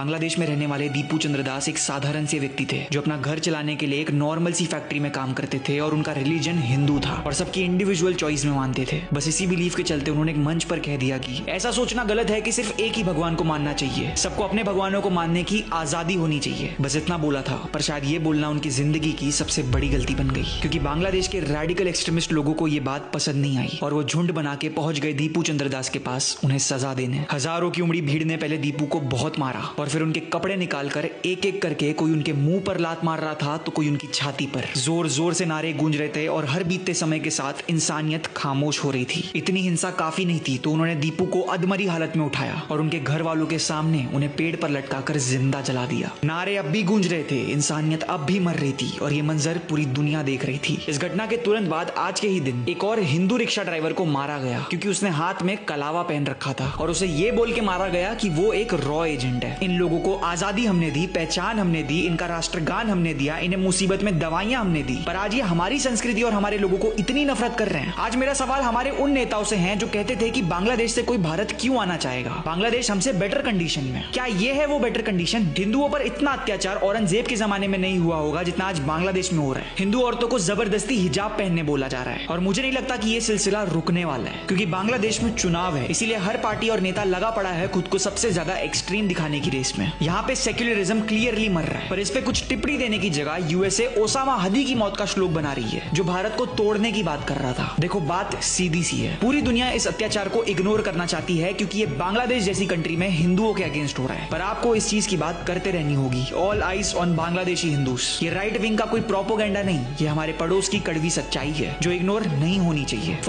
बांग्लादेश में रहने वाले दीपू चंद्र दास एक साधारण से व्यक्ति थे जो अपना घर चलाने के लिए एक नॉर्मल सी फैक्ट्री में काम करते थे और उनका रिलीजन हिंदू था और सबकी इंडिविजुअल चॉइस में मानते थे। बस इसी बिलीफ के चलते उन्होंने एक मंच पर कह दिया कि ऐसा सोचना गलत है कि सिर्फ एक ही भगवान को मानना चाहिए, सबको अपने भगवानों को मानने की आजादी होनी चाहिए। बस इतना बोला था, पर शायद ये बोलना उनकी जिंदगी की सबसे बड़ी गलती बन गई, क्योंकि बांग्लादेश के रेडिकल एक्सट्रीमिस्ट लोगों को ये बात पसंद नहीं आई और वो झुंड बना के पहुंच गए दीपू चंद्र दास के पास उन्हें सजा देने। हजारों की उमड़ी भीड़ ने पहले दीपू को बहुत मारा और फिर उनके कपड़े निकालकर एक एक करके कोई उनके मुंह पर लात मार रहा था तो कोई उनकी छाती पर। जोर जोर से नारे गूंज रहे थे और हर बीतते समय के साथ इंसानियत खामोश हो रही थी। इतनी हिंसा काफी नहीं थी तो उन्होंने दीपू को अधमरी हालत में उठाया और उनके घर वालों के सामने उन्हें पेड़ पर लटकाकर जिंदा जला दिया। नारे अब भी गूंज रहे थे, इंसानियत अब भी मर रही थी और ये मंजर पूरी दुनिया देख रही थी। इस घटना के तुरंत बाद आज के ही दिन एक और हिंदू रिक्शा ड्राइवर को मारा गया क्योंकि उसने हाथ में कलावा पहन रखा था और उसे ये बोल के मारा गया कि वो एक रॉ एजेंट है। इन लोगों को आजादी हमने दी, पहचान हमने दी, इनका राष्ट्रगान हमने दिया, इन्हें मुसीबत में दवाइयां हमने दी, पर आज ये हमारी संस्कृति और हमारे लोगों को इतनी नफरत कर रहे हैं। आज मेरा सवाल हमारे उन नेताओं से है जो कहते थे कि बांग्लादेश से कोई भारत क्यों आना चाहेगा, बांग्लादेश हमसे बेटर कंडीशन में। क्या ये है वो बेटर कंडीशन? हिंदुओं पर इतना अत्याचार औरंगजेब के जमाने में नहीं हुआ होगा जितना आज बांग्लादेश में हो रहा है। हिंदू औरतों को जबरदस्ती हिजाब पहनने बोला जा रहा है और मुझे नहीं लगता कि ये सिलसिला रुकने वाला है, क्योंकि बांग्लादेश में चुनाव है, इसीलिए हर पार्टी और नेता लगा पड़ा है खुद को सबसे ज्यादा एक्सट्रीम दिखाने की रेस में। यहाँ पे सेक्युलरिज्म क्लियरली मर रहा है, पर इस पे कुछ टिप्पणी देने की जगह यूएसए ओसामा हदी की मौत का श्लोक बना रही है जो भारत को तोड़ने की बात कर रहा था। देखो, बात सीधी सी है, पूरी दुनिया इस अत्याचार को इग्नोर करना चाहती है क्योंकि ये बांग्लादेश जैसी कंट्री में हिंदुओं के अगेंस्ट हो रहा है, पर आपको इस चीज की बात करते रहनी होगी। All eyes on Bangladeshi Hindus. ये राइट विंग का कोई प्रोपोगेंडा नहीं, ये हमारे पड़ोस की कड़वी सच्चाई है जो इग्नोर नहीं होनी चाहिए।